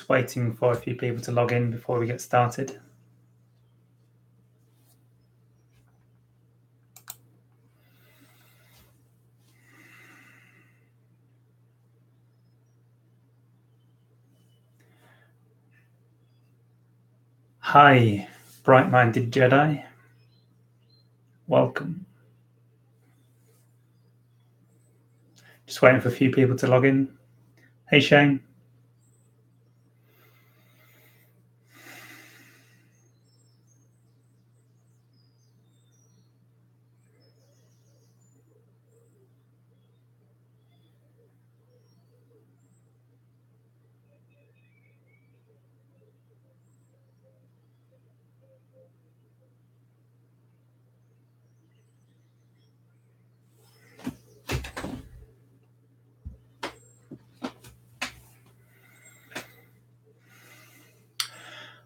Waiting for a few people to log in before we get started. Hi, bright-minded Jedi. Welcome. Just waiting for a few people to log in. Hey, Shane.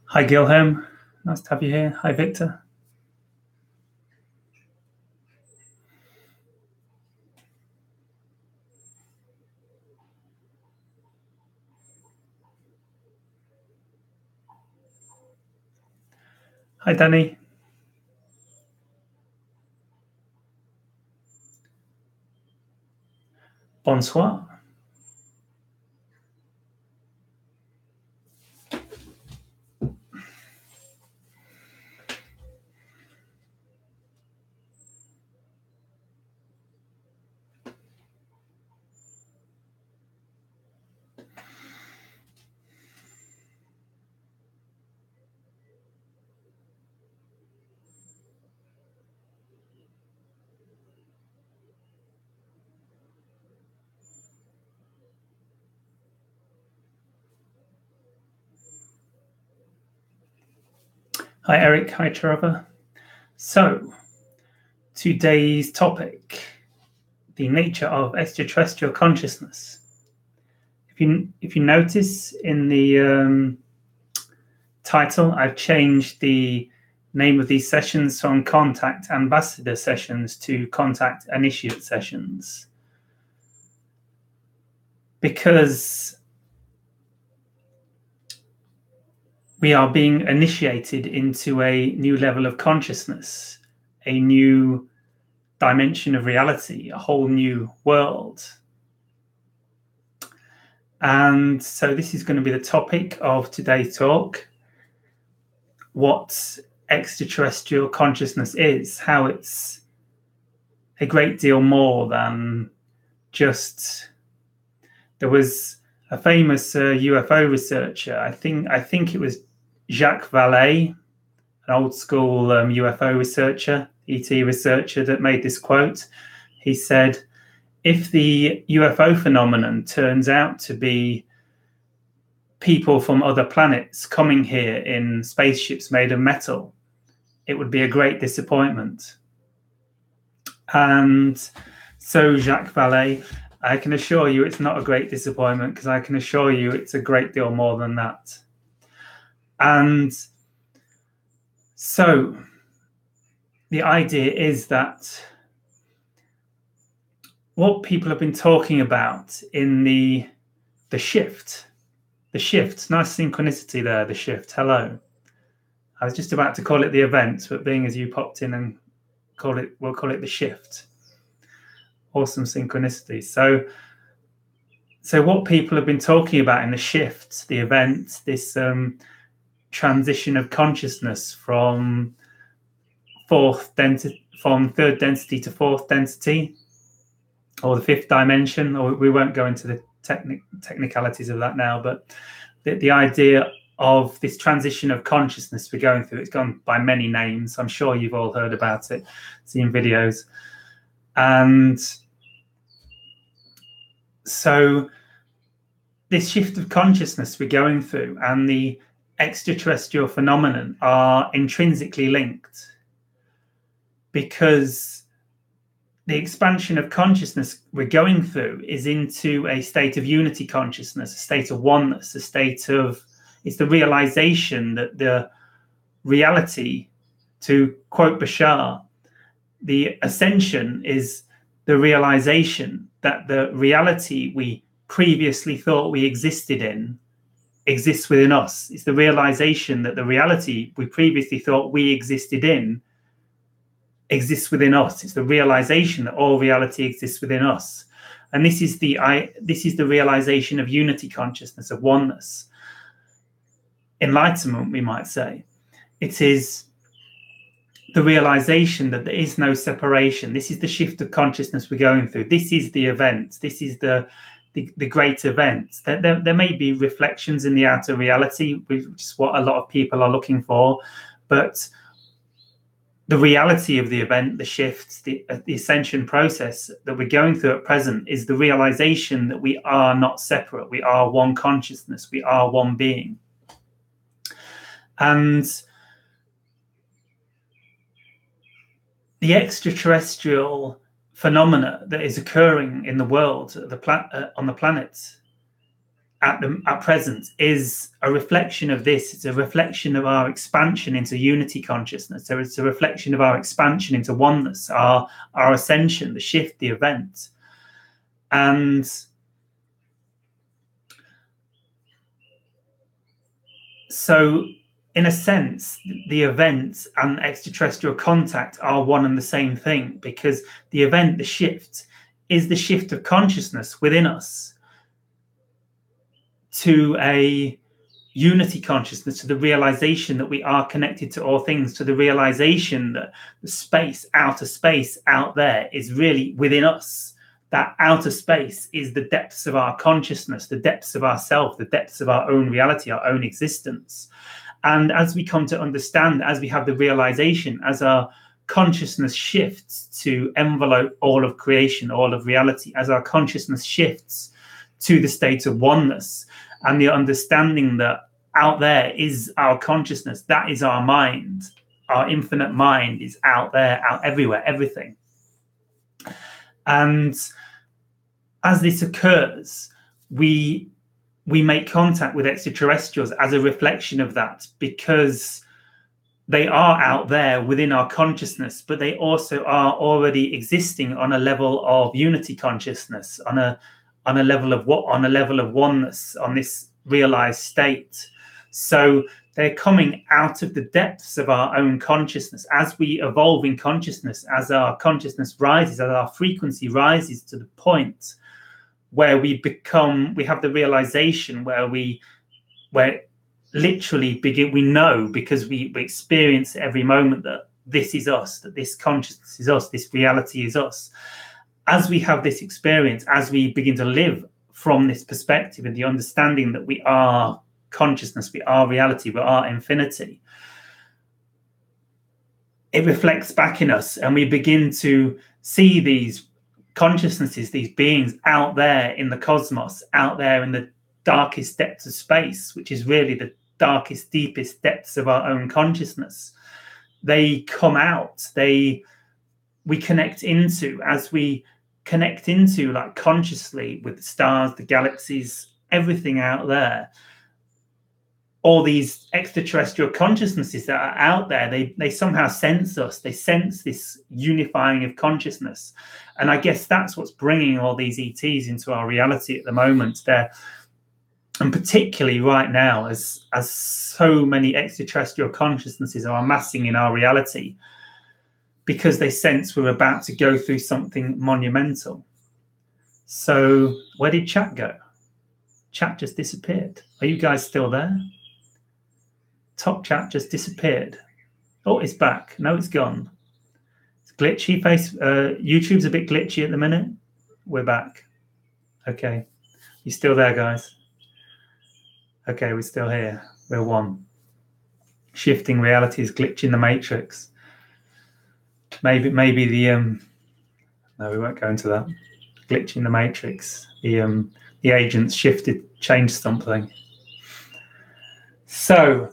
Hi, Gilham. Nice to have you here. Hi, Victor. Hi, Danny. Bonsoir. Hi, Eric. Hi, Trevor. So, today's topic, the nature of extraterrestrial consciousness. If you notice in the title, I've changed the name of these sessions from Contact Ambassador Sessions to Contact Initiate Sessions, because we are being initiated into a new level of consciousness, a new dimension of reality, a whole new world. And so this is going to be the topic of today's talk: what extraterrestrial consciousness is, how it's a great deal more than just... There was a famous UFO researcher, I think it was Jacques Vallée, an old school UFO researcher, ET researcher, that made this quote. He said, if the UFO phenomenon turns out to be people from other planets coming here in spaceships made of metal, it would be a great disappointment. And so Jacques Vallée, I can assure you it's not a great disappointment, because I can assure you it's a great deal more than that. And so the idea is that what people have been talking about in the shift, nice synchronicity there, the shift, hello. I was just about to call it the event, but being as you popped in and we'll call it the shift. Awesome synchronicity. So what people have been talking about in the shift, the event, this transition of consciousness from third density to fourth density, or the fifth dimension, or we won't go into the technicalities of that now, but the idea of this transition of consciousness we're going through, it's gone by many names. I'm sure you've all heard about it, seen videos. And so this shift of consciousness we're going through and the extraterrestrial phenomenon are intrinsically linked, because the expansion of consciousness we're going through is into a state of unity consciousness, a state of oneness, it's the realization that the reality, to quote Bashar, the ascension is the realization that the reality we previously thought we existed in exists within us. It's the realization that the reality we previously thought we existed in exists within us. It's the realization that all reality exists within us. And this is the realization of unity consciousness, of oneness. Enlightenment, we might say. It is the realization that there is no separation. This is the shift of consciousness we're going through. This is the event. This is the great event. There may be reflections in the outer reality, which is what a lot of people are looking for, but the reality of the event, the shift, the ascension process that we're going through at present is the realization that we are not separate. We are one consciousness. We are one being. And the extraterrestrial phenomena that is occurring in the world, on the planet at present, is a reflection of this. It's a reflection of our expansion into unity consciousness. So it's a reflection of our expansion into oneness, our ascension, the shift, the event. And so, in a sense, the event and extraterrestrial contact are one and the same thing, because the event, the shift, is the shift of consciousness within us to a unity consciousness, to the realization that we are connected to all things, to the realization that the space, outer space out there is really within us. That outer space is the depths of our consciousness, the depths of ourself, the depths of our own reality, our own existence. And as we come to understand, as we have the realization, as our consciousness shifts to envelope all of creation, all of reality, as our consciousness shifts to the state of oneness, and the understanding that out there is our consciousness, that is our mind, our infinite mind is out there, out everywhere, everything. And as this occurs, we make contact with extraterrestrials as a reflection of that, because they are out there within our consciousness, but they also are already existing on a level of unity consciousness, on a level of oneness, on this realized state. So they're coming out of the depths of our own consciousness. As we evolve in consciousness, as our consciousness rises, as our frequency rises to the point where we have the realization where literally begin, we know, because we experience every moment, that this is us, that this consciousness is us, this reality is us. As we have this experience, as we begin to live from this perspective and the understanding that we are consciousness, we are reality, we are infinity, it reflects back in us, and we begin to see these consciousnesses, these beings out there in the cosmos, out there in the darkest depths of space, which is really the darkest, deepest depths of our own consciousness. They come out, we connect into, as we connect into, like, consciously with the stars, the galaxies, everything out there. All these extraterrestrial consciousnesses that are out there, they somehow sense us. They sense this unifying of consciousness. And I guess that's what's bringing all these ETs into our reality at the moment. And particularly right now, as so many extraterrestrial consciousnesses are amassing in our reality, because they sense we're about to go through something monumental. So where did chat go? Chat just disappeared. Are you guys still there? Top chat just disappeared. Oh, it's back. No, it's gone. It's glitchy. YouTube's a bit glitchy at the minute. We're back. Okay. You still there, guys? Okay, we're still here. We're one. Shifting reality is glitching the matrix. Maybe the no, we won't go into that. Glitching the matrix. The agents changed something. So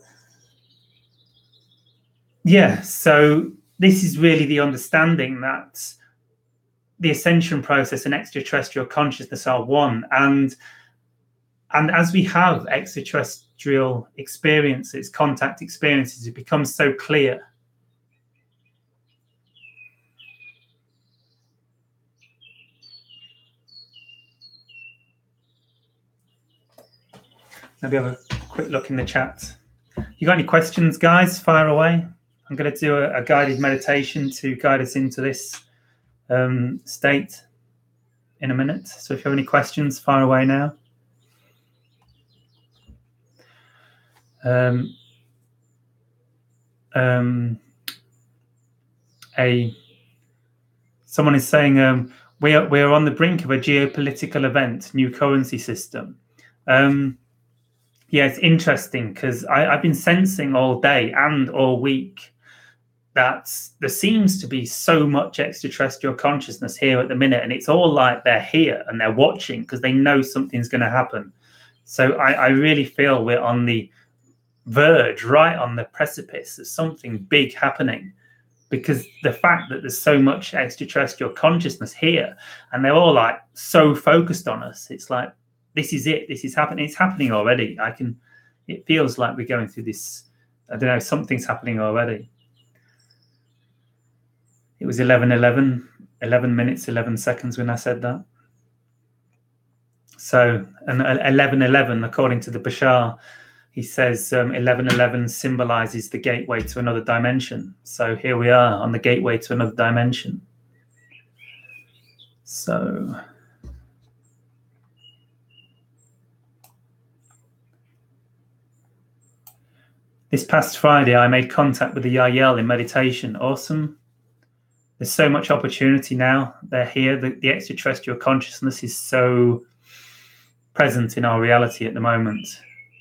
yeah, so this is really the understanding that the ascension process and extraterrestrial consciousness are one, and as we have extraterrestrial experiences, contact experiences, it becomes so clear. Maybe have a quick look in the chat. You got any questions, guys? Fire away. I'm going to do a guided meditation to guide us into this state in a minute. So if you have any questions, fire away now. Someone is saying we are on the brink of a geopolitical event, new currency system. Yeah, it's interesting because I've been sensing all day and all week that there seems to be so much extraterrestrial consciousness here at the minute, and it's all like they're here and they're watching because they know something's going to happen. So I really feel we're on the verge, right on the precipice of something big happening, because the fact that there's so much extraterrestrial consciousness here and they're all like so focused on us, it's like, this is it. This is happening. It's happening already. It feels like we're going through this. I don't know. Something's happening already. It was 11:11, 11 minutes, 11 seconds when I said that. So, and 11:11, according to the Bashar, he says 11:11 symbolizes the gateway to another dimension. So here we are on the gateway to another dimension. So. This past Friday, I made contact with the Yael in meditation. Awesome. There's so much opportunity now. They're here. The extraterrestrial consciousness is so present in our reality at the moment.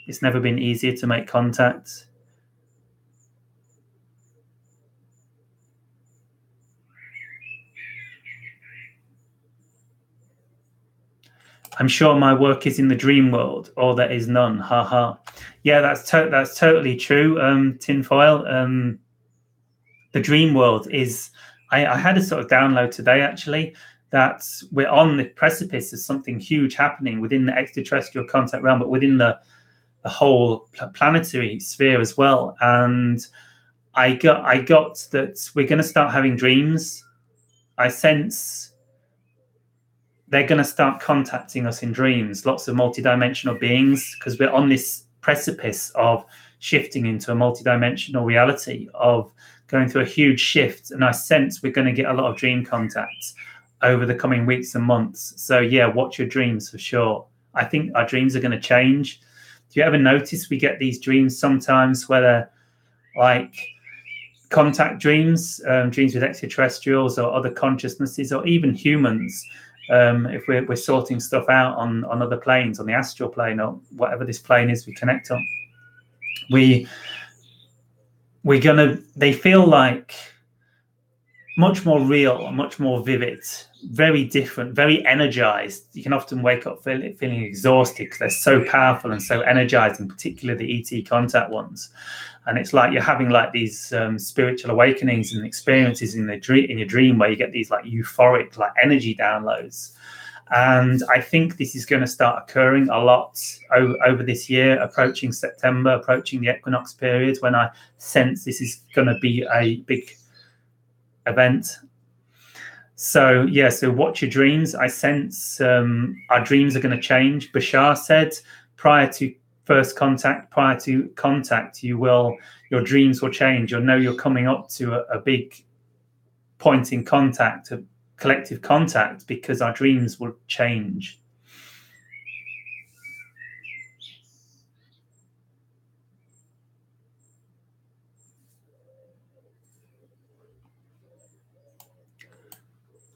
It's never been easier to make contact. I'm sure my work is in the dream world, or there is none. Ha ha. Yeah, that's totally true. Tinfoil. The dream world is. I had a sort of download today, actually, that we're on the precipice of something huge happening within the extraterrestrial contact realm, but within the whole planetary sphere as well. And I got that we're going to start having dreams. I sense they're going to start contacting us in dreams, lots of multidimensional beings, because we're on this precipice of shifting into a multidimensional reality, of going through a huge shift. And I sense we're going to get a lot of dream contacts over the coming weeks and months. So yeah, watch your dreams for sure. I think our dreams are going to change. Do you ever notice we get these dreams sometimes where they're like contact dreams, dreams with extraterrestrials or other consciousnesses, or even humans? If we're sorting stuff out on other planes, on the astral plane or whatever this plane is we connect on, they feel like much more real, much more vivid, very different, very energized. You can often wake up feeling exhausted because they're so powerful and so energized, and particularly the ET contact ones. And it's like you're having like these spiritual awakenings and experiences in your dream where you get these like euphoric like energy downloads. And I think this is going to start occurring a lot over this year, approaching September, approaching the equinox period, when I sense this is going to be a big event. So yeah, so watch your dreams. I sense our dreams are going to change. Bashar said prior to first contact, prior to contact, your dreams will change. You'll know you're coming up to a big point in contact, a collective contact, because our dreams will change.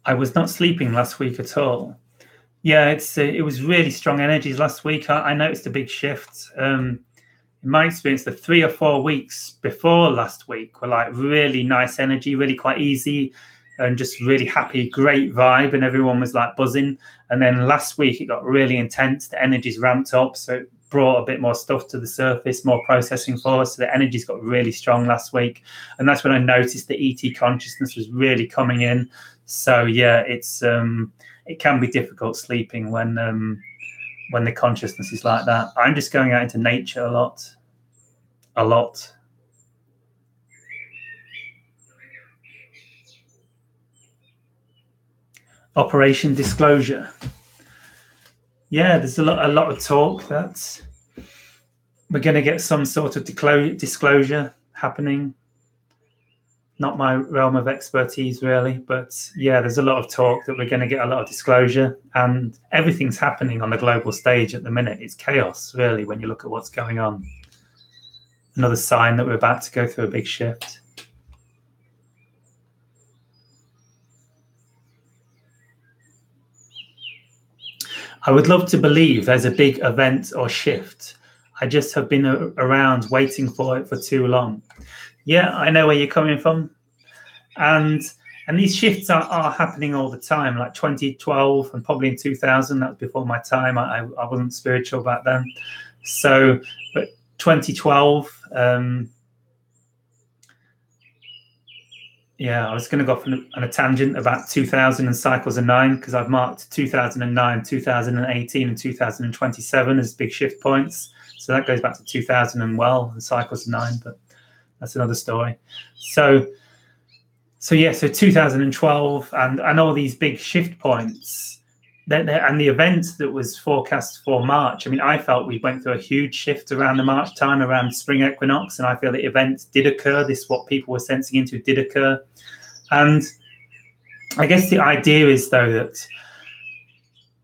I was not sleeping last week at all. Yeah, it was really strong energies last week. I noticed a big shift. In my experience, the 3 or 4 weeks before last week were like really nice energy, really quite easy, and just really happy, great vibe, and everyone was like buzzing. And then last week it got really intense. The energies ramped up, so it brought a bit more stuff to the surface, more processing for us. So the energies got really strong last week, and that's when I noticed the ET consciousness was really coming in. So yeah, it can be difficult sleeping when the consciousness is like that. I'm just going out into nature a lot. Operation Disclosure. Yeah, there's a lot of talk that we're going to get some sort of disclosure happening. Not my realm of expertise, really, but yeah, there's a lot of talk that we're going to get a lot of disclosure, and everything's happening on the global stage at the minute. It's chaos, really, when you look at what's going on. Another sign that we're about to go through a big shift. I would love to believe there's a big event or shift. I just have been around waiting for it for too long. Yeah, I know where you're coming from. And these shifts are happening all the time, like 2012 and probably in 2000. That was before my time. I wasn't spiritual back then. So, but 2012, yeah, I was going to go on a tangent about 2000 and cycles of 9, because I've marked 2009, 2018, and 2027 as big shift points. So that goes back to 2000 and cycles of 9, but that's another story. So yeah, so 2012 and all these big shift points, and the event that was forecast for March. I mean, I felt we went through a huge shift around the March time, around spring equinox, and I feel the event did occur. This, what people were sensing into, did occur. And I guess the idea is, though, that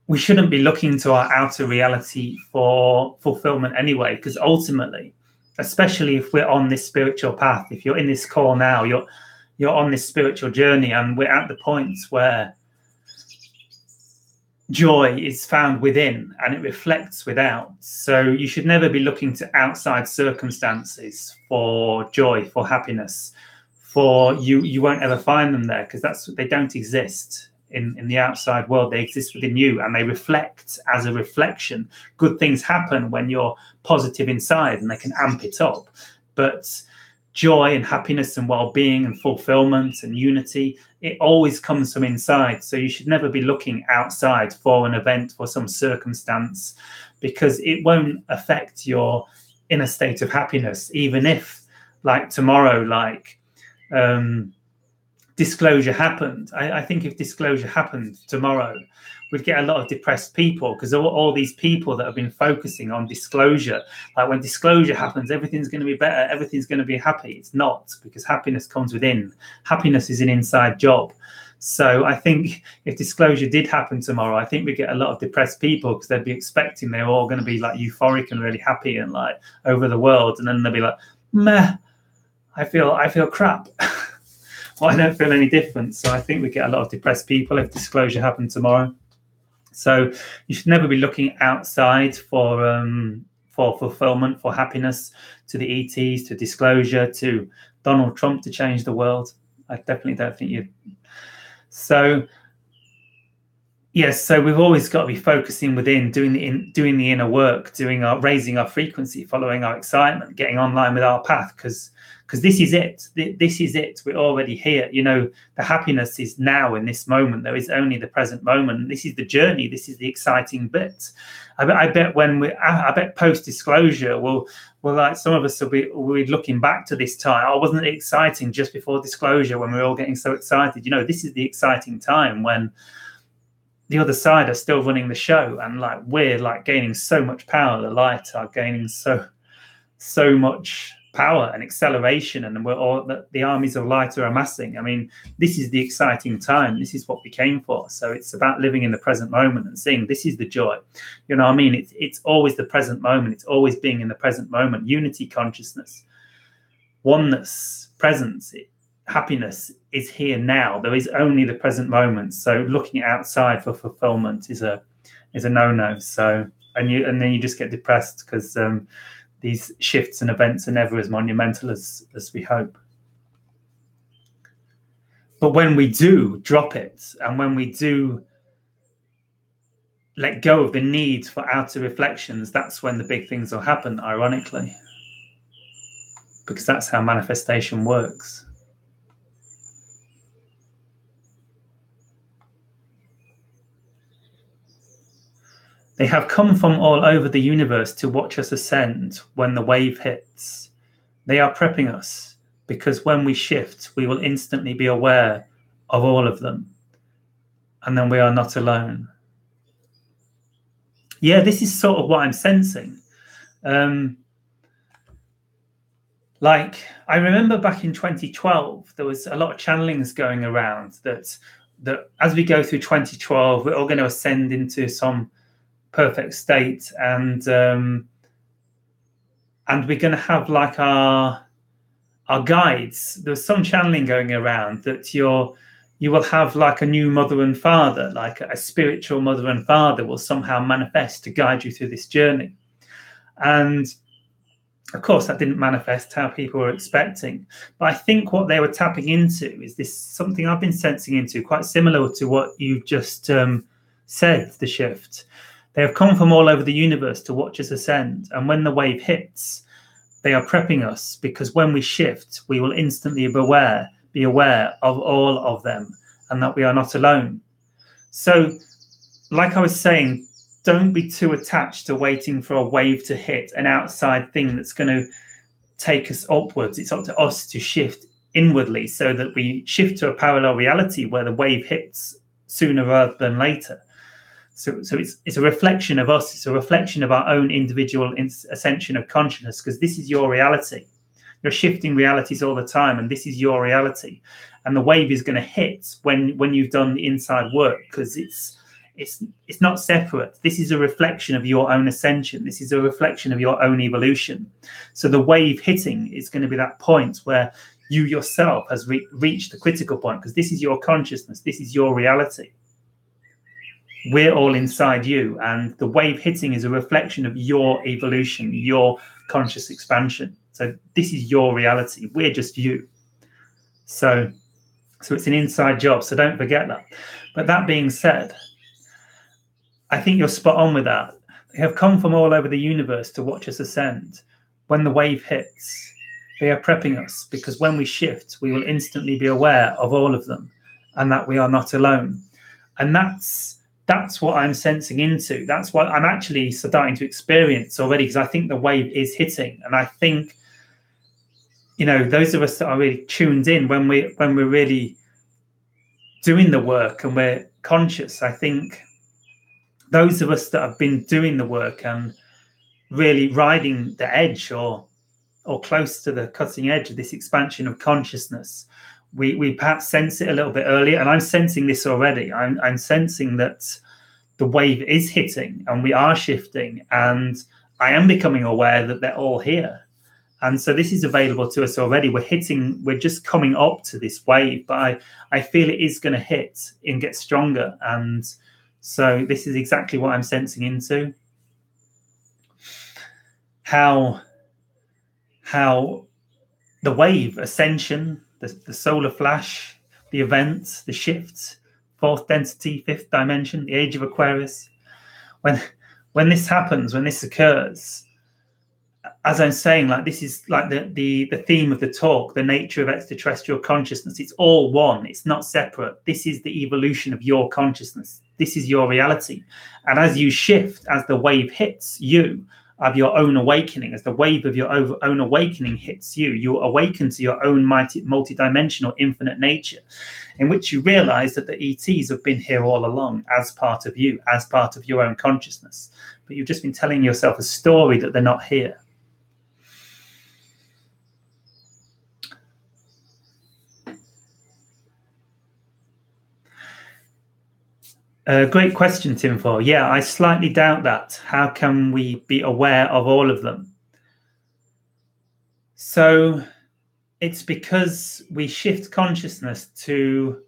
we shouldn't be looking to our outer reality for fulfillment anyway, because ultimately, especially if we're on this spiritual path, if you're in this call now, you're on this spiritual journey, and we're at the points where joy is found within and it reflects without. So you should never be looking to outside circumstances for joy, for happiness. For you won't ever find them there, because they don't exist in the outside world. They exist within you, and they reflect as a reflection. Good things happen when you're positive inside, and they can amp it up. But joy and happiness and well-being and fulfillment and unity, it always comes from inside. So you should never be looking outside for an event, for some circumstance, because it won't affect your inner state of happiness. Even if, like tomorrow, like disclosure happened, I think if disclosure happened tomorrow, we'd get a lot of depressed people, because all these people that have been focusing on disclosure, like when disclosure happens, everything's going to be better, everything's going to be happy. It's not, because happiness comes within. Happiness is an inside job. So I think if disclosure did happen tomorrow, I think we get a lot of depressed people, because they'd be expecting they're all going to be like euphoric and really happy and like over the world, and then they'll be like, meh, I feel crap. Well, I don't feel any different. So I think we get a lot of depressed people if disclosure happened tomorrow. So you should never be looking outside for fulfillment, for happiness, to the ETs, to disclosure, to Donald Trump to change the world. I definitely don't think you. So yes, so we've always got to be focusing within, doing the inner work, raising our frequency, following our excitement, getting online with our path, because this is it. This is it. We're already here. You know, the happiness is now in this moment. There is only the present moment. This is the journey. This is the exciting bit. I bet post disclosure, we'll like some of us will be looking back to this time. Oh, wasn't it exciting just before disclosure when we were all getting so excited? You know, this is the exciting time when the other side are still running the show, and like we're like gaining so much power. The light are gaining so much power and acceleration, and we're all the armies of light are amassing. I mean, this is the exciting time. This is what we came for. So it's about living in the present moment and seeing this is the joy. You know what I mean? It's always the present moment. It's always being in the present moment. Unity consciousness, oneness, presence, happiness is here now. There is only the present moment. So looking outside for fulfillment is a no-no. So and then you just get depressed, because these shifts and events are never as monumental as we hope. But when we do drop it, and when we do let go of the need for outer reflections, that's when the big things will happen, ironically. Because that's how manifestation works. They have come from all over the universe to watch us ascend when the wave hits. They are prepping us, because when we shift, we will instantly be aware of all of them. And then we are not alone. Yeah, this is sort of what I'm sensing. Like, I remember back in 2012, there was a lot of channelings going around that as we go through 2012, we're all going to ascend into some perfect state, and we're going to have like our guides. There's some channeling going around that you will have like a new mother and father, like a spiritual mother and father will somehow manifest to guide you through this journey. And of course, that didn't manifest how people were expecting. But I think what they were tapping into is this something I've been sensing into, quite similar to what you've just said, the shift. They have come from all over the universe to watch us ascend. And when the wave hits, they are prepping us, because when we shift, we will instantly be aware of all of them, and that we are not alone. So, like I was saying, don't be too attached to waiting for a wave to hit, an outside thing that's going to take us upwards. It's up to us to shift inwardly so that we shift to a parallel reality where the wave hits sooner rather than later. So it's a reflection of us. It's a reflection of our own individual ascension of consciousness, because this is your reality. You're shifting realities all the time, and this is your reality. And the wave is going to hit when you've done the inside work, because it's not separate. This is a reflection of your own ascension. This is a reflection of your own evolution. So the wave hitting is going to be that point where you yourself has reached the critical point, because this is your consciousness. This is your reality. We're all inside you, and the wave hitting is a reflection of your evolution, your conscious expansion. So this is your reality. We're just you. So it's an inside job. So don't forget that. But that being said, I think you're spot on with that. They have come from all over the universe to watch us ascend. When the wave hits, they are prepping us, because when we shift, we will instantly be aware of all of them, and that we are not alone. And that's what I'm sensing into. That's what I'm actually starting to experience already, because I think the wave is hitting. And I think, those of us that are really tuned in, when we're really doing the work and we're conscious, I think those of us that have been doing the work and really riding the edge or close to the cutting edge of this expansion of consciousness, we perhaps sense it a little bit earlier. And I'm sensing this already. I'm sensing that the wave is hitting and we are shifting, and I am becoming aware that they're all here. And so this is available to us already. We're just coming up to this wave, but I feel it is going to hit and get stronger. And so this is exactly what I'm sensing into. How the wave, ascension, the solar flash, the events, the shifts, fourth density, fifth dimension, the age of Aquarius. When this happens, when this occurs, as I'm saying, like, this is like the theme of the talk, the nature of extraterrestrial consciousness. It's all one. It's not separate. This is the evolution of your consciousness. This is your reality. And as you shift, as the wave hits you, of your own awakening, as the wave of your own awakening hits you, you awaken to your own multi-dimensional infinite nature, in which you realize that the ETs have been here all along as part of you, as part of your own consciousness. But you've just been telling yourself a story that they're not here. Great question, Tim4. Yeah, I slightly doubt that. How can we be aware of all of them? So it's because we shift consciousness to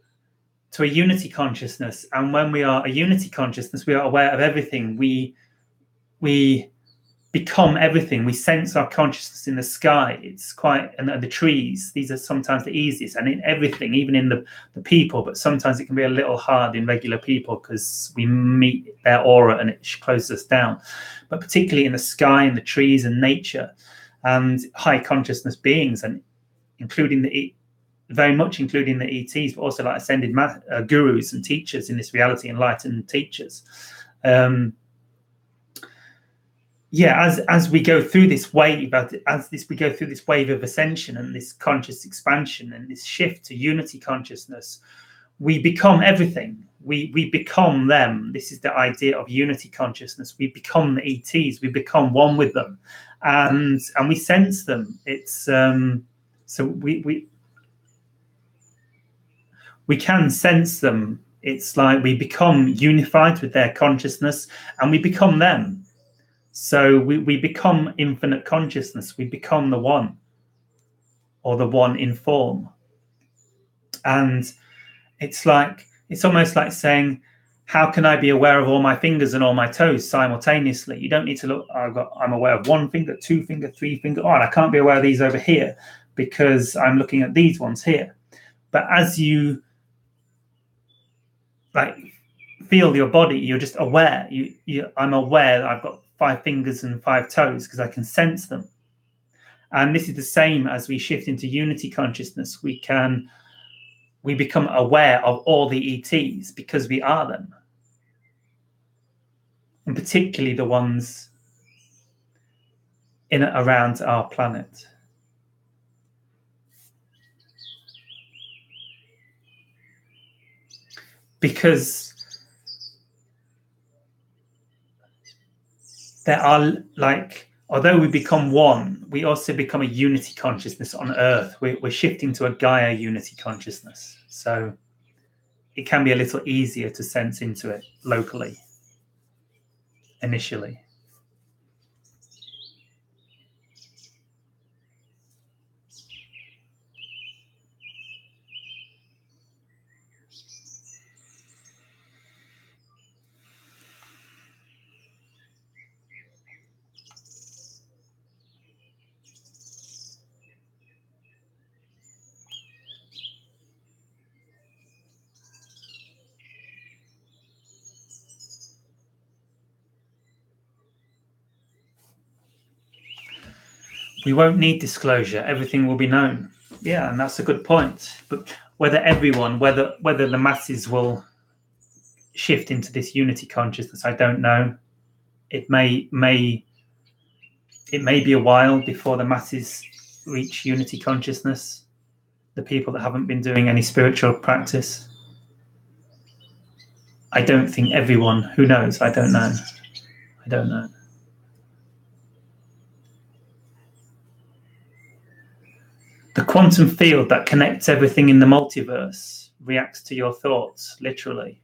a unity consciousness. And when we are a unity consciousness, we are aware of everything. We become everything. We sense our consciousness in the sky. It's quite, and the trees, these are sometimes the easiest, and in everything, even in the people, but sometimes it can be a little hard in regular people because we meet their aura and it closes us down. But particularly in the sky and the trees and nature and high consciousness beings, and very much including the ETs, but also like ascended gurus and teachers in this reality, enlightened teachers. As we go through this wave, we go through this wave of ascension and this conscious expansion and this shift to unity consciousness, we become everything. We become them. This is the idea of unity consciousness. We become the ETs. We become one with them, and we sense them. It's so we can sense them. It's like we become unified with their consciousness, and we become them. So we become infinite consciousness. We become the one, or the one in form. And it's almost like saying, how can I be aware of all my fingers and all my toes simultaneously? You don't need to look, I'm aware of one finger, two finger, three finger. Oh, and I can't be aware of these over here because I'm looking at these ones here. But as you like feel your body, you're just aware. I'm aware that I've got 5 fingers and 5 toes because I can sense them. And this is the same as we shift into unity consciousness. We become aware of all the ETs because we are them. And particularly the ones in and around our planet. Because there are, like, although we become one, we also become a unity consciousness on Earth. We're shifting to a Gaia unity consciousness. So it can be a little easier to sense into it locally, initially. We won't need disclosure. Everything will be known. Yeah, and that's a good point. But whether the masses will shift into this unity consciousness, I don't know. It may be a while before the masses reach unity consciousness. The people that haven't been doing any spiritual practice. I don't think everyone. Who knows? I don't know. I don't know. The quantum field that connects everything in the multiverse reacts to your thoughts, literally.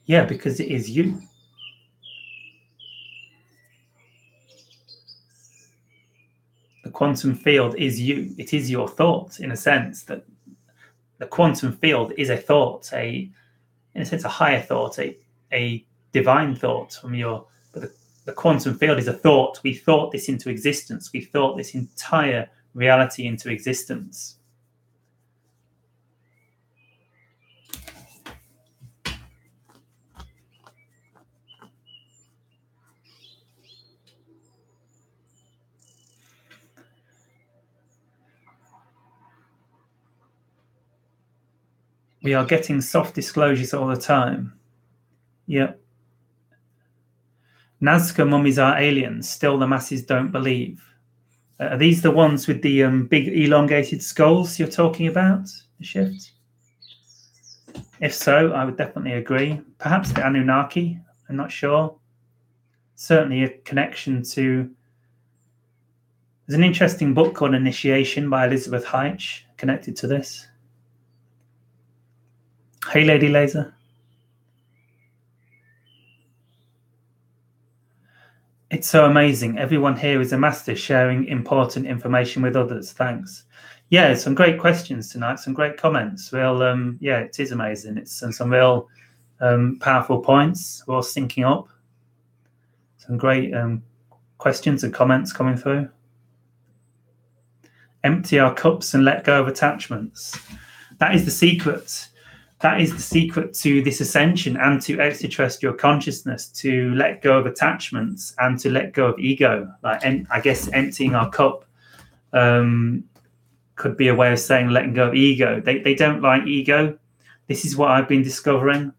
Yeah, because it is you. The quantum field is you. It is your thought, in a sense, that the quantum field is a thought, in a sense, a higher thought, a divine thought from your. But the quantum field is a thought. We thought this into existence. We thought this entire reality into existence. We are getting soft disclosures all the time. Yep. Nazca mummies are aliens. Still, the masses don't believe. Are these the ones with the big elongated skulls you're talking about, the shift? If so, I would definitely agree. Perhaps the Anunnaki, I'm not sure. Certainly a connection to... There's an interesting book called Initiation by Elizabeth Heitch connected to this. Hey, Lady Laser. It's so amazing. Everyone here is a master sharing important information with others. Thanks. Yeah, some great questions tonight, some great comments. Well, yeah, it is amazing. It's some real powerful points. We're all syncing up. Some great questions and comments coming through. Empty our cups and let go of attachments. That is the secret. That is the secret to this ascension and to extraterrestrial consciousness, to let go of attachments and to let go of ego. Like, I guess emptying our cup could be a way of saying letting go of ego. They don't like ego. This is what I've been discovering.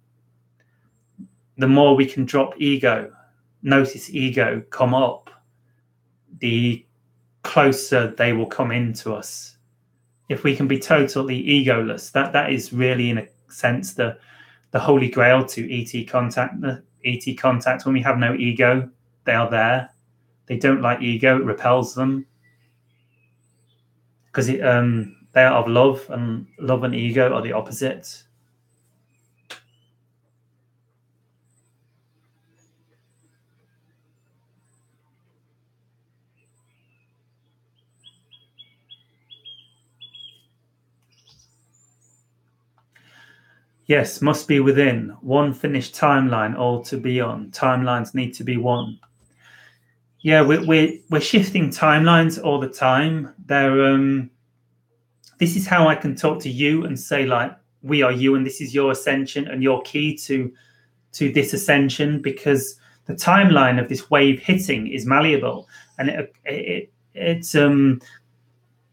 The more we can drop ego, notice ego come up, the closer they will come into us. If we can be totally egoless, that is really, in a sense, the holy grail to ET contact. The ET contact, when we have no ego, they are there. They don't like ego; it repels them, because they are of love, and love and ego are the opposite. Yes, must be within one finished timeline, all to be on. Timelines need to be one. Yeah, we're shifting timelines all the time. This is how I can talk to you and say, like, we are you, and this is your ascension, and your key to this ascension, because the timeline of this wave hitting is malleable, and it's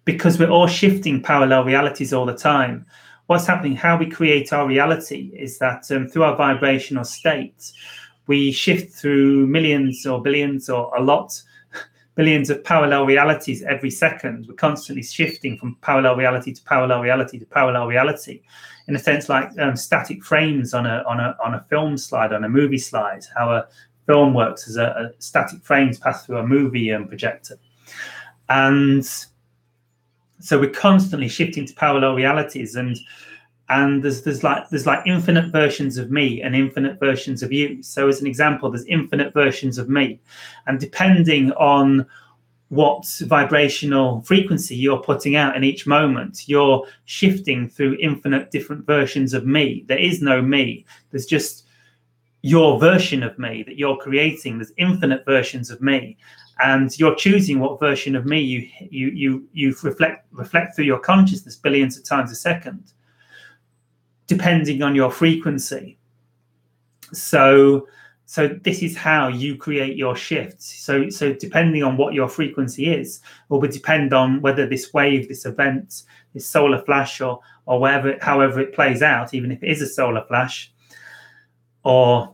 because we're all shifting parallel realities all the time. What's happening, how we create our reality, is that through our vibrational state, we shift through millions or billions or a lot, billions of parallel realities every second. We're constantly shifting from parallel reality to parallel reality to parallel reality, in a sense, like static frames on a film slide, on a movie slide. How a film works as a static frames pass through a movie projector, and so we're constantly shifting to parallel realities, and there's like infinite versions of me and infinite versions of you. So as an example, there's infinite versions of me, and depending on what vibrational frequency you're putting out in each moment, you're shifting through infinite different versions of me. There is no me. There's just your version of me that you're creating. There's infinite versions of me, and you're choosing what version of me you reflect through your consciousness billions of times a second, depending on your frequency. So this is how you create your shifts. So depending on what your frequency is, will depend on whether this wave, this event, this solar flash, or however it plays out, even if it is a solar flash, or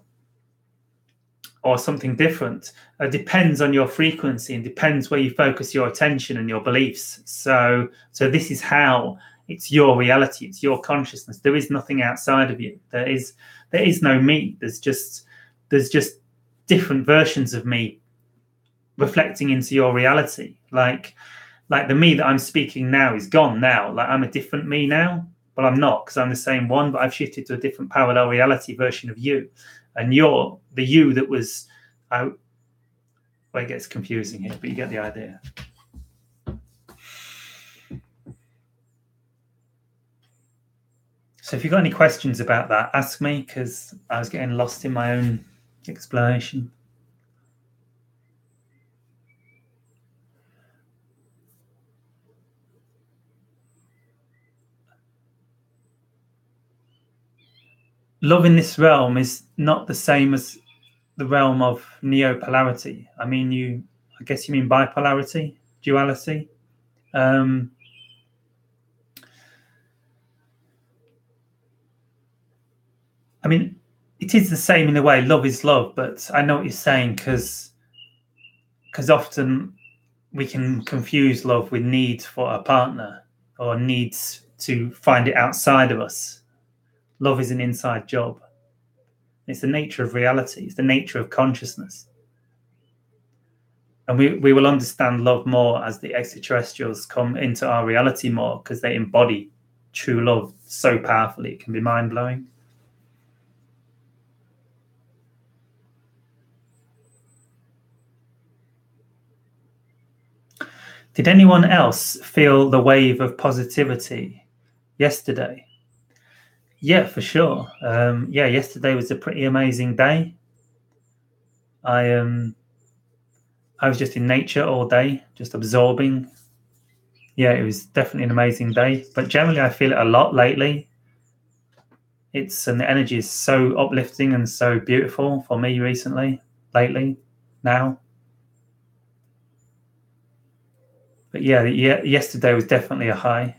something different, depends on your frequency, and depends where you focus your attention and your beliefs. So this is how it's your reality, it's your consciousness. There is nothing outside of you. There is no me. There's just different versions of me reflecting into your reality. Like the me that I'm speaking now is gone now. Like, I'm a different me now, but I'm not, because I'm the same one, but I've shifted to a different parallel reality version of you. And you're the you that was out. Well, it gets confusing here, but you get the idea. So if you've got any questions about that, ask me, because I was getting lost in my own explanation. Love in this realm is not the same as the realm of neopolarity. I guess you mean bipolarity, duality. It is the same in a way. Love is love, but I know what you're saying, because often we can confuse love with need for a partner, or needs to find it outside of us. Love is an inside job. It's the nature of reality. It's the nature of consciousness. And we will understand love more as the extraterrestrials come into our reality more, because they embody true love so powerfully. It can be mind-blowing. Did anyone else feel the wave of positivity yesterday? Yeah, for sure. Yesterday was a pretty amazing day. I was just in nature all day, just absorbing. Yeah, it was definitely an amazing day. But generally, I feel it a lot lately. The energy is so uplifting and so beautiful for me lately, now. But yesterday was definitely a high.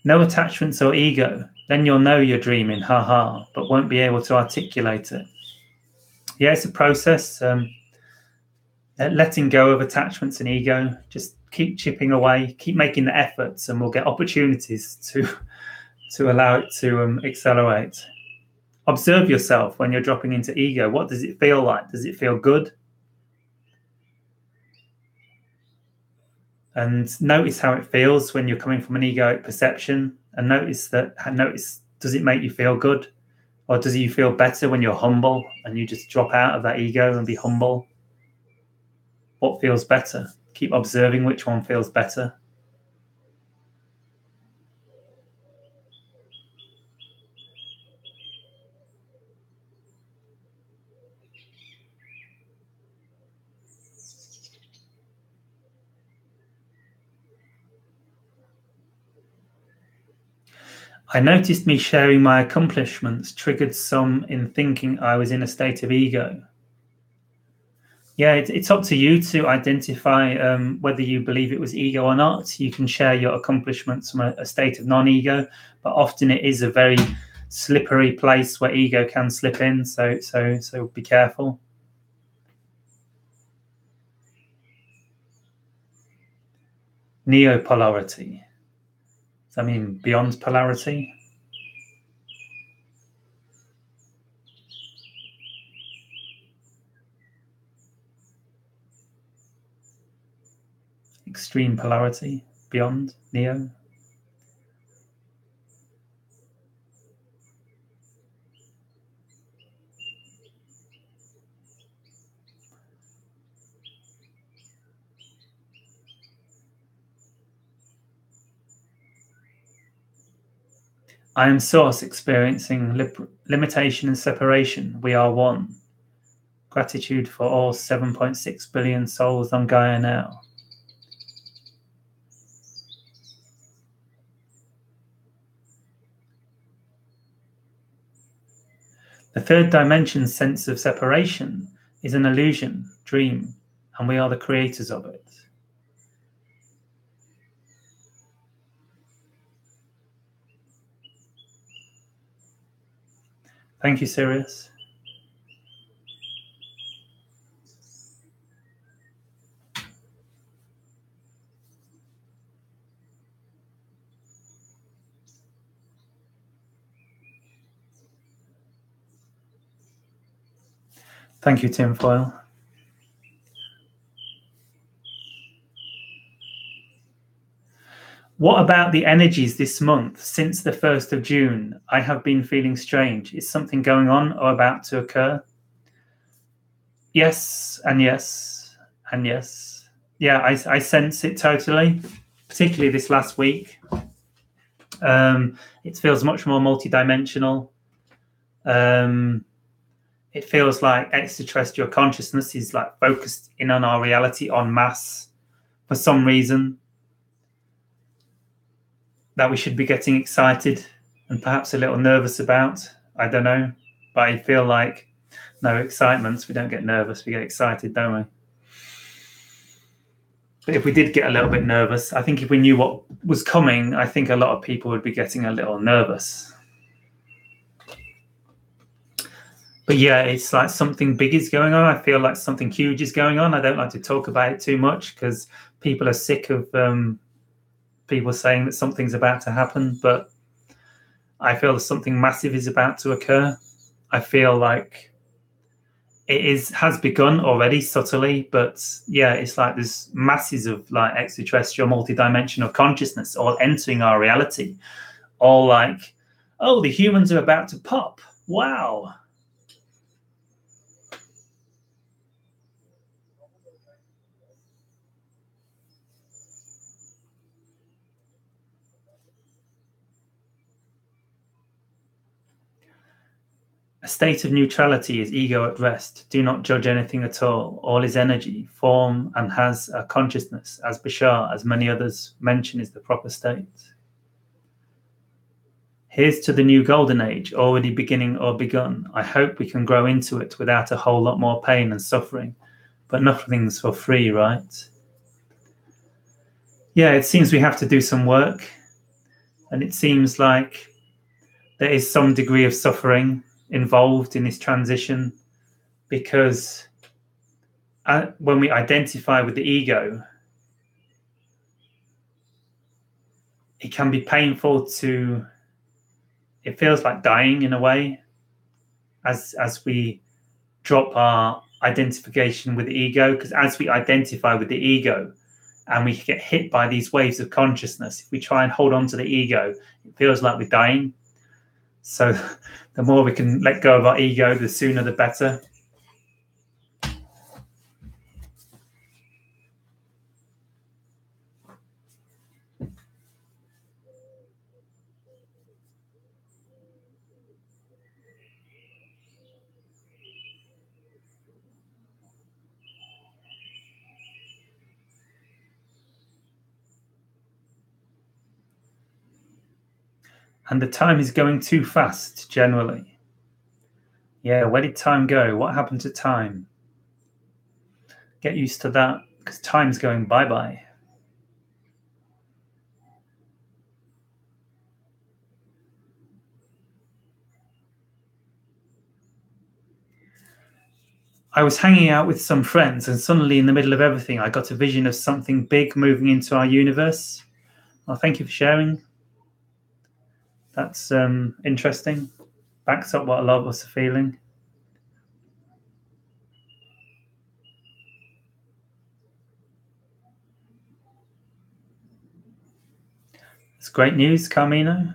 No attachments or ego. Then you'll know you're dreaming, haha, but won't be able to articulate it. Yeah, it's a process. Letting go of attachments and ego. Just keep chipping away, keep making the efforts, and we'll get opportunities to allow it to accelerate. Observe yourself when you're dropping into ego. What does it feel like? Does it feel good? And notice how it feels when you're coming from an egoic perception, and notice, does it make you feel good? Or does you feel better when you're humble and you just drop out of that ego and be humble? What feels better? Keep observing which one feels better. I noticed me sharing my accomplishments triggered some in thinking I was in a state of ego. Yeah, it's up to you to identify whether you believe it was ego or not. You can share your accomplishments from a state of non-ego, but often it is a very slippery place where ego can slip in. So be careful. Neopolarity. Does that mean beyond polarity? Extreme polarity, beyond, neo. I am source experiencing limitation and separation. We are one. Gratitude for all 7.6 billion souls on Gaia now. The third dimension's sense of separation is an illusion, dream, and we are the creators of it. Thank you, Sirius. Thank you, Tinfoil. What about the energies this month? Since the 1st of June, I have been feeling strange. Is something going on or about to occur? Yes, and yes, and yes. Yeah, I sense it totally, particularly this last week. It feels much more multidimensional. It feels like extraterrestrial consciousness is like focused in on our reality en masse for some reason, that we should be getting excited and perhaps a little nervous about. I don't know, but I feel like no excitements. We don't get nervous, we get excited, don't we? But if we did get a little bit nervous, I think if we knew what was coming, I think a lot of people would be getting a little nervous. But yeah, it's like something big is going on. I feel like something huge is going on. I don't like to talk about it too much because people are sick of people saying that something's about to happen. But I feel that something massive is about to occur. I feel like it has begun already subtly, but yeah, it's like there's masses of like extraterrestrial multidimensional consciousness all entering our reality, all like, oh, the humans are about to pop. Wow. A state of neutrality is ego at rest. Do not judge anything at all. All is energy, form, and has a consciousness, as Bashar, as many others mention, is the proper state. Here's to the new golden age, already beginning or begun. I hope we can grow into it without a whole lot more pain and suffering. But nothing's for free, right? Yeah, it seems we have to do some work. And it seems like there is some degree of suffering involved in this transition, because when we identify with the ego, it can be painful to, it feels like dying in a way, as we drop our identification with the ego. Because as we identify with the ego and we get hit by these waves of consciousness, if we try and hold on to the ego, it feels like we're dying. So the more we can let go of our ego, the sooner the better. And the time is going too fast, generally. Yeah, where did time go? What happened to time? Get used to that, because time's going bye-bye. I was hanging out with some friends, and suddenly in the middle of everything, I got a vision of something big moving into our universe. Well, thank you for sharing. That's interesting. Backs up what a lot of us are feeling. It's great news, Carmino.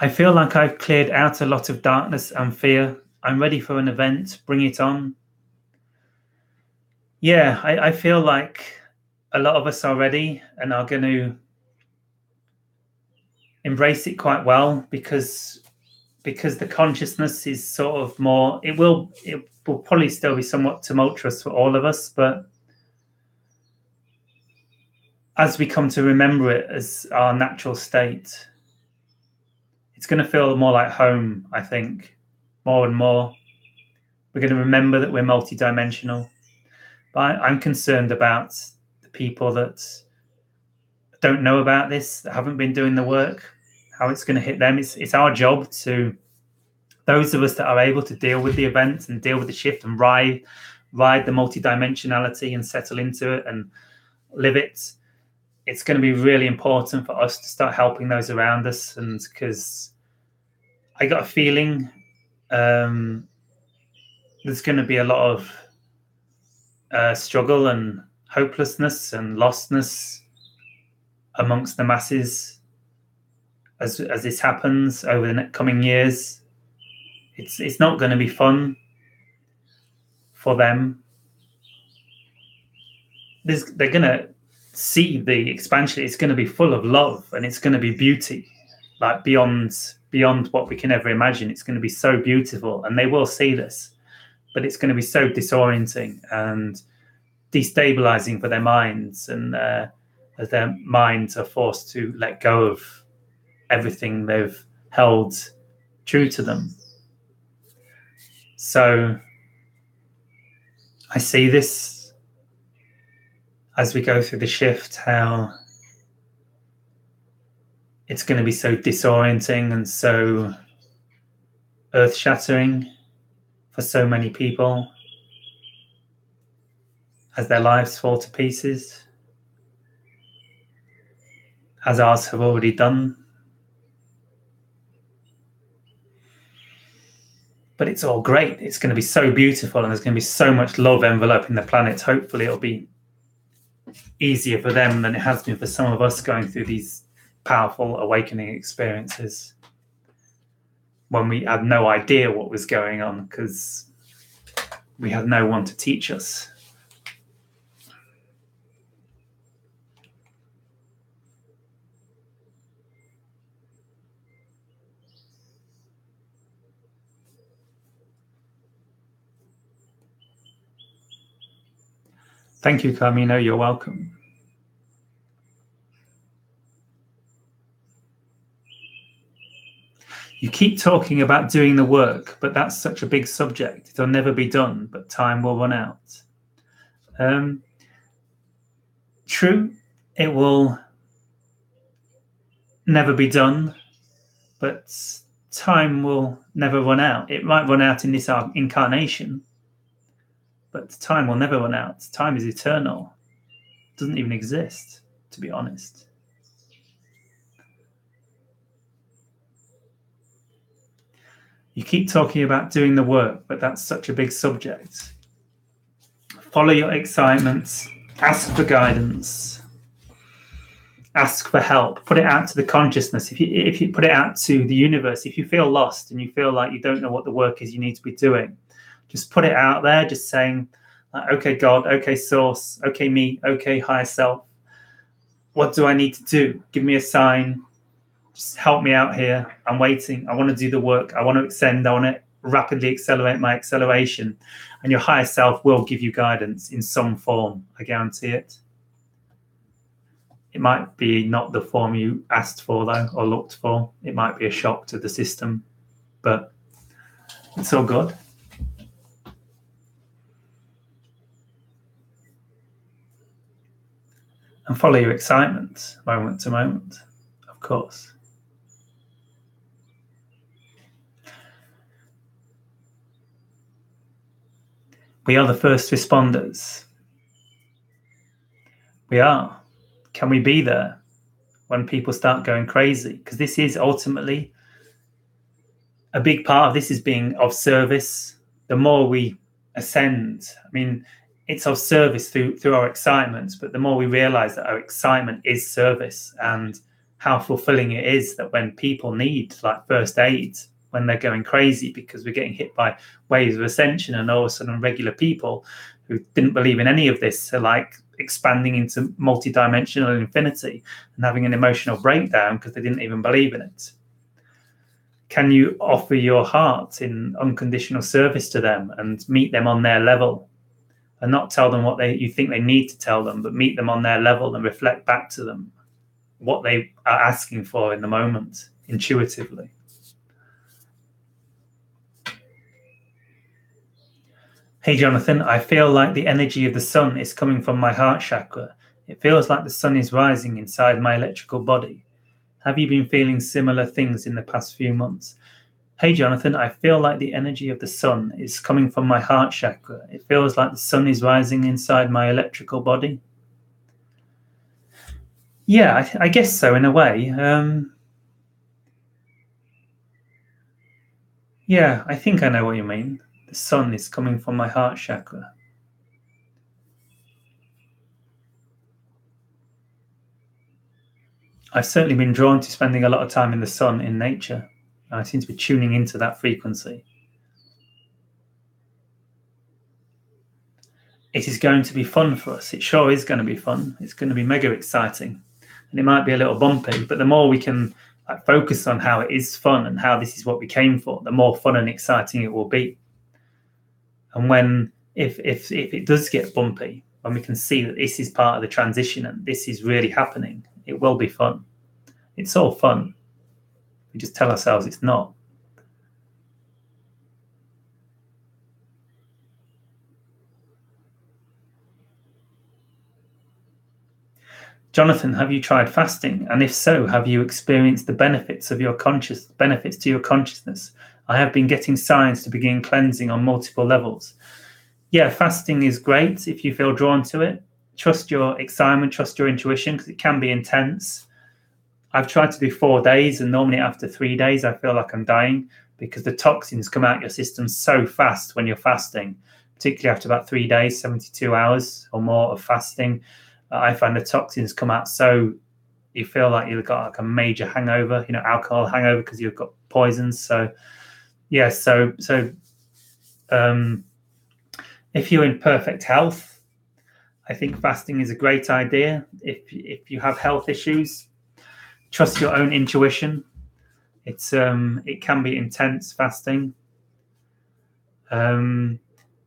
I feel like I've cleared out a lot of darkness and fear. I'm ready for an event. Bring it on. Yeah, I feel like a lot of us are ready and are going to embrace it quite well, because the consciousness is sort of more, it will probably still be somewhat tumultuous for all of us, but as we come to remember it as our natural state, it's going to feel more like home. I think more and more we're going to remember that we're multi-dimensional. But I'm concerned about the people that don't know about this, that haven't been doing the work, how it's going to hit them. It's our job to, those of us that are able to deal with the event and deal with the shift and ride the multi-dimensionality and settle into it and live it. It's going to be really important for us to start helping those around us. And because I got a feeling there's going to be a lot of struggle and hopelessness and lostness amongst the masses as this happens over the coming years. It's not going to be fun for them. They're going to see the expansion. It's going to be full of love, and it's going to be beauty, like beyond what we can ever imagine. It's going to be so beautiful, and they will see this, but it's going to be so disorienting and destabilizing for their minds, and as their minds are forced to let go of everything they've held true to them. So I see this as we go through the shift, how it's going to be so disorienting and so earth-shattering for so many people as their lives fall to pieces, as ours have already done. But it's all great. It's going to be so beautiful, and there's going to be so much love enveloping the planet. Hopefully it'll be easier for them than it has been for some of us going through these powerful awakening experiences when we had no idea what was going on, because we had no one to teach us. Thank you, Carmino. You're welcome. You keep talking about doing the work, but that's such a big subject. It'll never be done, but time will run out. True, it will never be done, but time will never run out. It might run out in this incarnation, but time will never run out. Time is eternal. It doesn't even exist, to be honest. You keep talking about doing the work, but that's such a big subject. Follow your excitement. Ask for guidance. Ask for help. Put it out to the consciousness. If you put it out to the universe, if you feel lost and you feel like you don't know what the work is you need to be doing, just put it out there, just saying, okay, God, okay, source, okay, me, okay, higher self. What do I need to do? Give me a sign. Just help me out here. I'm waiting. I want to do the work. I want to extend. I want to rapidly accelerate my acceleration. And your higher self will give you guidance in some form. I guarantee it. It might be not the form you asked for, though, or looked for. It might be a shock to the system, but it's all good. And follow your excitement moment to moment, of course. We are the first responders. We are. Can we be there when people start going crazy? Because this is ultimately a big part of this is being of service. The more we ascend, I mean, it's of service through our excitement, but the more we realize that our excitement is service and how fulfilling it is that when people need like first aid, when they're going crazy because we're getting hit by waves of ascension and all of a sudden regular people who didn't believe in any of this are like expanding into multi-dimensional infinity and having an emotional breakdown because they didn't even believe in it. Can you offer your heart in unconditional service to them and meet them on their level and not tell them what you think they need to tell them, but meet them on their level and reflect back to them what they are asking for in the moment intuitively? Hey, Jonathan, I feel like the energy of the sun is coming from my heart chakra. It feels like the sun is rising inside my electrical body. Have you been feeling similar things in the past few months? Hey, Jonathan, I feel like the energy of the sun is coming from my heart chakra. It feels like the sun is rising inside my electrical body. Yeah, I guess so in a way. Yeah, I think I know what you mean. The sun is coming from my heart chakra. I've certainly been drawn to spending a lot of time in the sun, in nature. I seem to be tuning into that frequency. It is going to be fun for us. It sure is going to be fun. It's going to be mega exciting. And it might be a little bumpy, but the more we can focus on how it is fun and how this is what we came for, the more fun and exciting it will be. And when, if it does get bumpy, when we can see that this is part of the transition and this is really happening, it will be fun. It's all fun. We just tell ourselves it's not. Jonathan, have you tried fasting? And if so, have you experienced the benefits to your consciousness? I have been getting signs to begin cleansing on multiple levels. Yeah, fasting is great if you feel drawn to it. Trust your excitement, trust your intuition, because it can be intense. I've tried to do 4 days, and normally after 3 days, I feel like I'm dying because the toxins come out your system so fast when you're fasting, particularly after about 3 days, 72 hours or more of fasting. I find the toxins come out so you feel like you've got like a major hangover, alcohol hangover because you've got poisons. So, yeah, so if you're in perfect health, I think fasting is a great idea. If you have health issues, trust your own intuition. It can be intense fasting.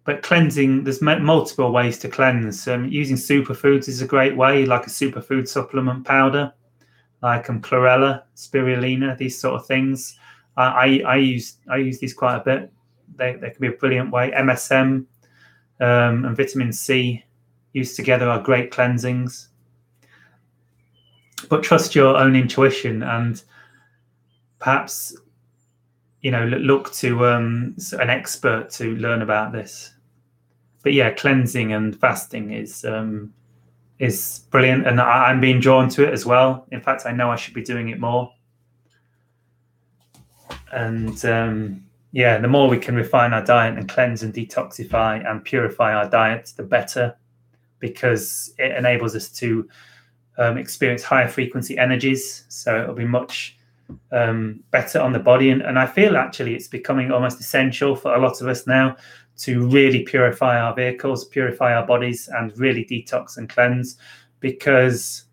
But cleansing, there's multiple ways to cleanse. Using superfoods is a great way, like a superfood supplement powder, like chlorella, spirulina, these sort of things. I use these quite a bit. They can be a brilliant way. MSM and vitamin C used together are great cleansings. But trust your own intuition, and perhaps, you know, look to an expert to learn about this. But yeah, cleansing and fasting is brilliant, and I'm being drawn to it as well. In fact, I know I should be doing it more. And yeah, the more we can refine our diet and cleanse and detoxify and purify our diet, the better, because it enables us to experience higher frequency energies. So it'll be much better on the body. And I feel actually it's becoming almost essential for a lot of us now to really purify our vehicles, purify our bodies, and really detox and cleanse, because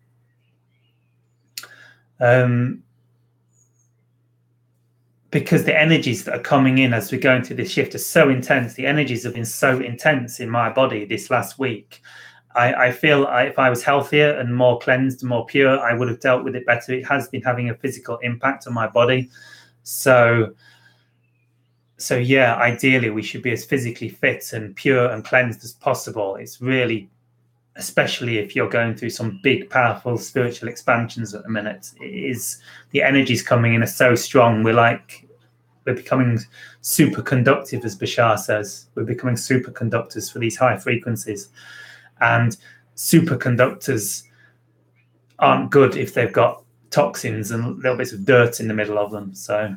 the energies that are coming in as we're going through this shift are so intense. The energies have been so intense in my body this last week. I feel if I was healthier and more cleansed and more pure, I would have dealt with it better. It has been having a physical impact on my body. So yeah, ideally we should be as physically fit and pure and cleansed as possible. It's really, especially if you're going through some big, powerful spiritual expansions at the minute, the energies coming in are so strong. We're becoming super conductive, as Bashar says. We're becoming superconductors for these high frequencies. And superconductors aren't good if they've got toxins and little bits of dirt in the middle of them. So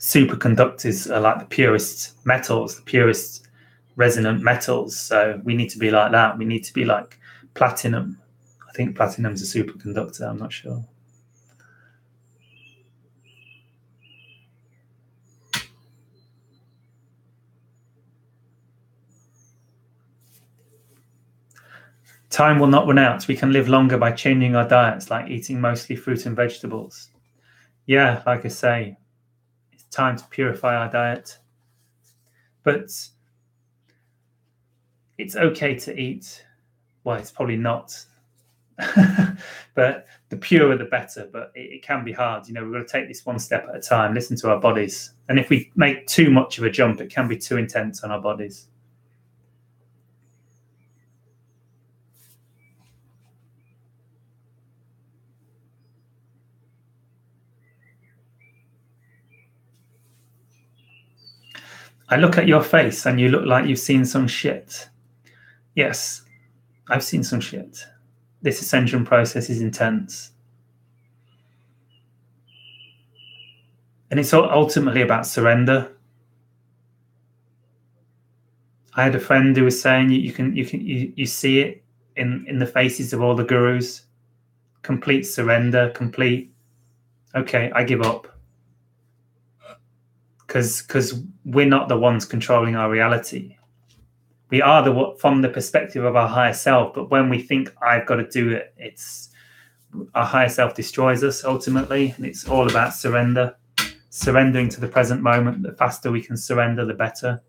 superconductors are like the purest metals, the purest resonant metals. So we need to be like that. We need to be like platinum. I think platinum's a superconductor. I'm not sure. Time will not run out. We can live longer by changing our diets, like eating mostly fruit and vegetables. Yeah, like I say, it's time to purify our diet. But it's okay to eat. Well, it's probably not. But the purer, the better. But it can be hard. You know, we've got to take this one step at a time, listen to our bodies. And if we make too much of a jump, it can be too intense on our bodies. I look at your face and you look like you've seen some shit. Yes, I've seen some shit. This ascension process is intense. And it's ultimately about surrender. I had a friend who was saying you see it in the faces of all the gurus. Complete surrender, complete, okay, I give up. Because we're not the ones controlling our reality. We are from the perspective of our higher self, but when we think I've got to do it, it's our higher self destroys us ultimately, and it's all about surrender. Surrendering to the present moment. The faster we can surrender, the better.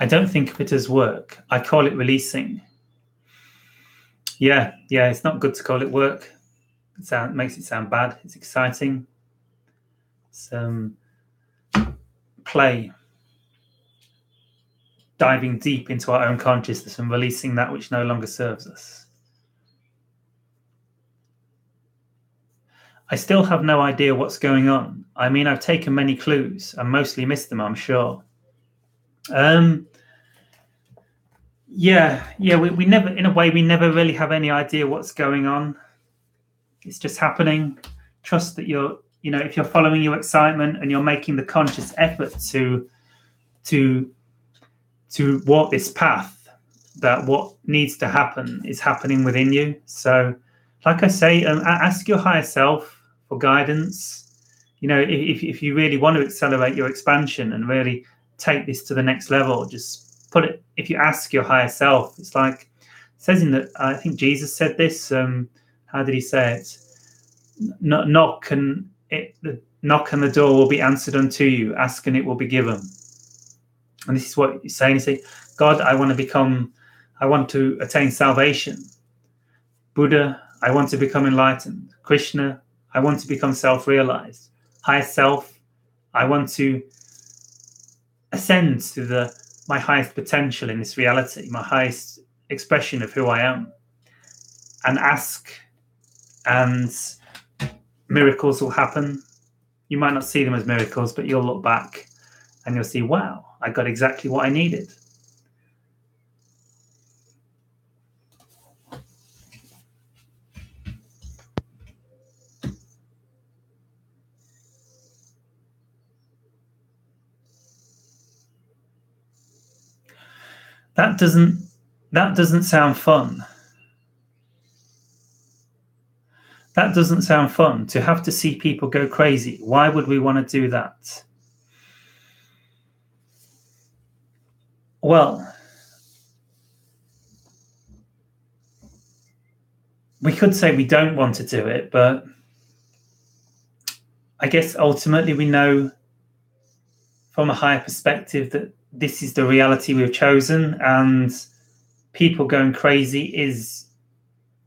I don't think of it as work. I call it releasing. Yeah, it's not good to call it work. It makes it sound bad. It's exciting. It's play. Diving deep into our own consciousness and releasing that which no longer serves us. I still have no idea what's going on. I mean, I've taken many clues and mostly missed them, I'm sure. We never, in a way, we never really have any idea what's going on. It's just happening. Trust that if you're following your excitement and you're making the conscious effort to walk this path, that what needs to happen is happening within you. So, like I say, ask your higher self for guidance. If you really want to accelerate your expansion and really take this to the next level, just put it. If you ask your higher self, it's like says in that, I think Jesus said this. How did he say it? Knock and the door will be answered unto you. Ask and it will be given. And this is what he's saying. He say, God, I want to attain salvation. Buddha, I want to become enlightened. Krishna, I want to become self-realized. Higher self, I want to ascend to my highest potential in this reality, my highest expression of who I am. And ask, and miracles will happen. You might not see them as miracles, but you'll look back and you'll see, wow, I got exactly what I needed. That doesn't sound fun. That doesn't sound fun, to have to see people go crazy. Why would we want to do that? Well, we could say we don't want to do it, but I guess ultimately we know from a higher perspective that this is the reality we've chosen, and people going crazy is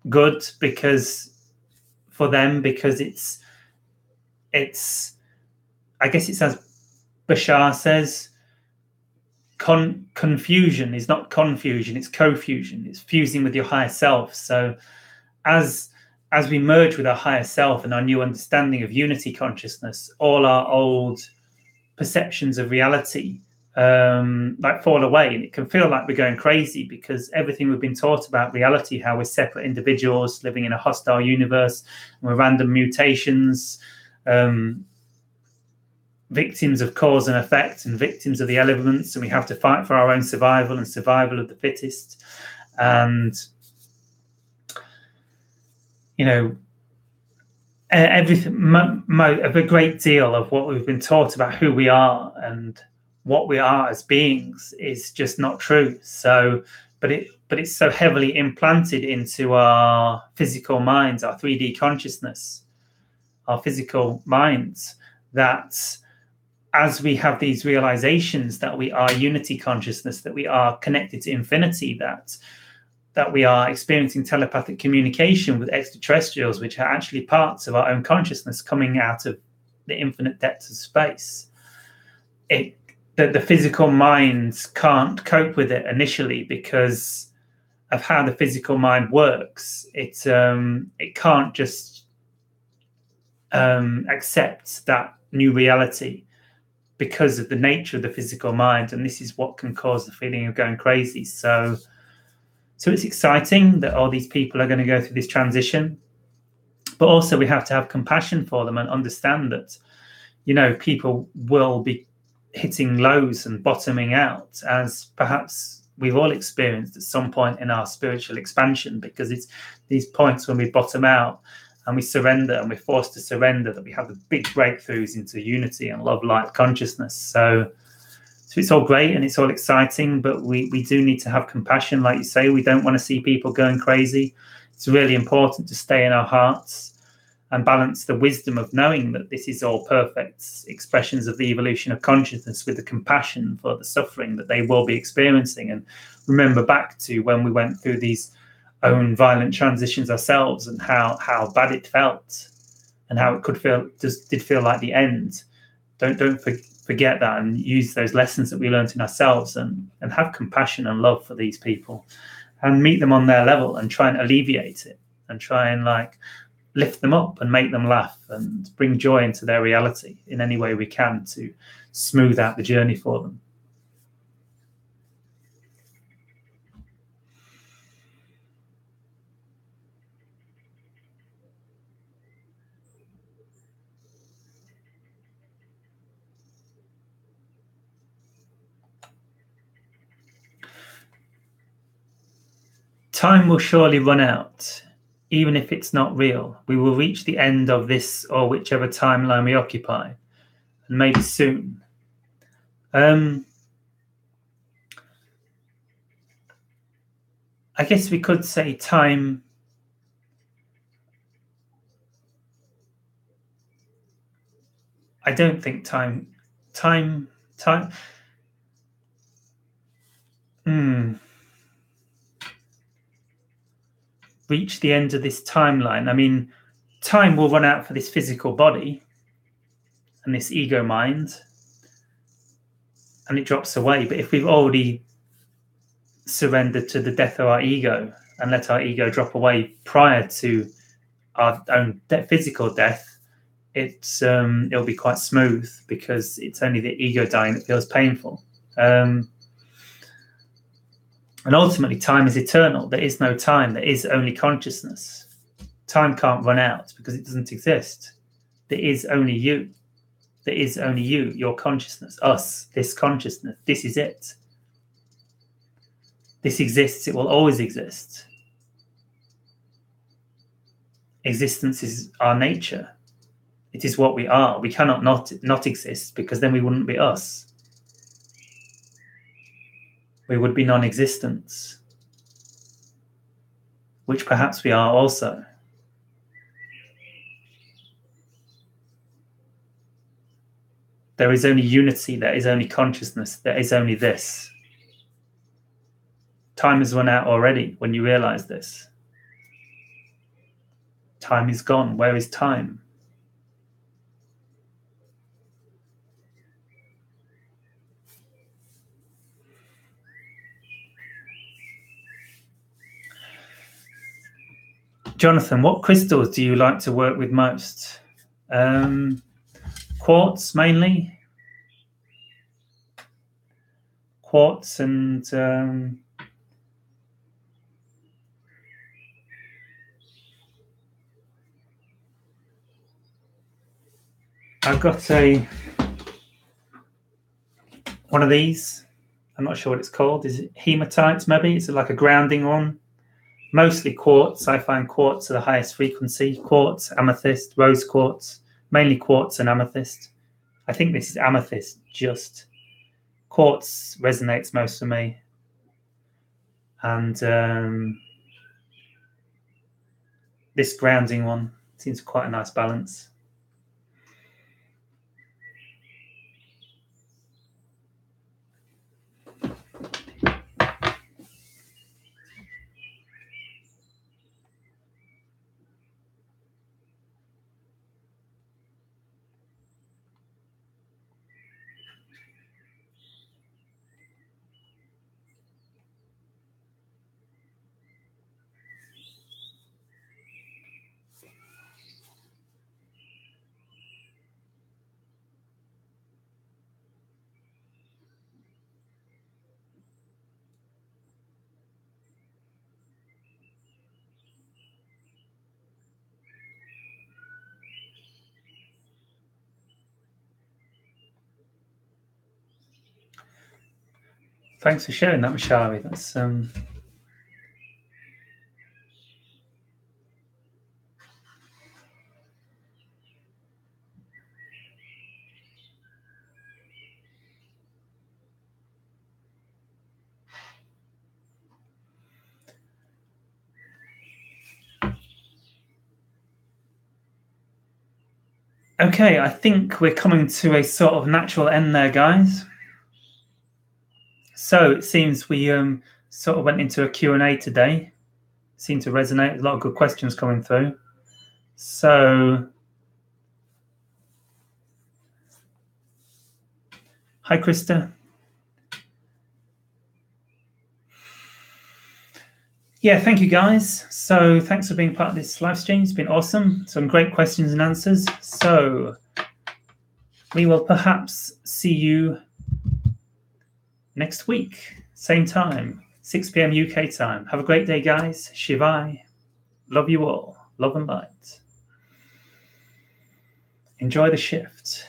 good for them, because it's I guess it's, as Bashar says, confusion is not confusion, it's co-fusion. It's fusing with your higher self. So as we merge with our higher self and our new understanding of unity consciousness, all our old perceptions of reality like fall away, and it can feel like we're going crazy, because everything we've been taught about reality, how we're separate individuals living in a hostile universe with random mutations, victims of cause and effect, and victims of the elements, and we have to fight for our own survival and survival of the fittest. And everything, a great deal of what we've been taught about who we are and what we are as beings is just not true. So, but it's so heavily implanted into our physical minds, our 3D consciousness, our physical minds, that as we have these realizations that we are unity consciousness, that we are connected to infinity, that we are experiencing telepathic communication with extraterrestrials, which are actually parts of our own consciousness coming out of the infinite depths of space. The physical minds can't cope with it initially because of how the physical mind works. It can't just accept that new reality because of the nature of the physical mind, and this is what can cause the feeling of going crazy. So it's exciting that all these people are going to go through this transition, but also we have to have compassion for them and understand that, people will be hitting lows and bottoming out, as perhaps we've all experienced at some point in our spiritual expansion, because it's these points when we bottom out and we surrender, and we're forced to surrender, that we have the big breakthroughs into unity and love, light consciousness. So it's all great and it's all exciting, but we do need to have compassion. Like you say, we don't want to see people going crazy. It's really important to stay in our hearts and balance the wisdom of knowing that this is all perfect expressions of the evolution of consciousness with the compassion for the suffering that they will be experiencing. And remember back to when we went through these own violent transitions ourselves, and how bad it felt and how it did feel like the end. Don't forget that, and use those lessons that we learned in ourselves, and have compassion and love for these people, and meet them on their level and try and alleviate it, and try and lift them up and make them laugh and bring joy into their reality in any way we can to smooth out the journey for them. Time will surely run out, even if it's not real. We will reach the end of this or whichever timeline we occupy, and maybe soon. I guess we could say time. I don't think time. Reach the end of this timeline. I mean, time will run out for this physical body and this ego mind, and it drops away. But if we've already surrendered to the death of our ego and let our ego drop away prior to our own physical death, it'll be quite smooth, because it's only the ego dying that feels painful. And ultimately, time is eternal. There is no time. There is only consciousness. Time can't run out because it doesn't exist. There is only you. There is only you, your consciousness, us, this consciousness. This is it. This exists. It will always exist. Existence is our nature. It is what we are. We cannot not exist, because then we wouldn't be us. We would be non-existence, which perhaps we are also. There is only unity. There is only consciousness. There is only this. Time has run out already when you realize this. Time is gone. Where is time? Jonathan, what crystals do you like to work with most? Quartz mainly. Quartz and I've got one of these. I'm not sure what it's called. Is it hematite maybe? It's like a grounding one. Mostly quartz. I find quartz are the highest frequency. Quartz, amethyst, rose quartz. Mainly quartz and amethyst. I think this is amethyst just. Quartz resonates most for me. And this grounding one seems quite a nice balance. Thanks for sharing that, Mashari. That's okay. I think we're coming to a sort of natural end there, guys. So it seems we sort of went into a Q&A today. Seemed to resonate. A lot of good questions coming through. So, hi, Krista. Yeah, thank you, guys. So thanks for being part of this live stream. It's been awesome. Some great questions and answers. So we will perhaps see you next week, same time, 6 p.m. UK time. Have a great day, guys. Shivai. Love you all. Love and light. Enjoy the shift.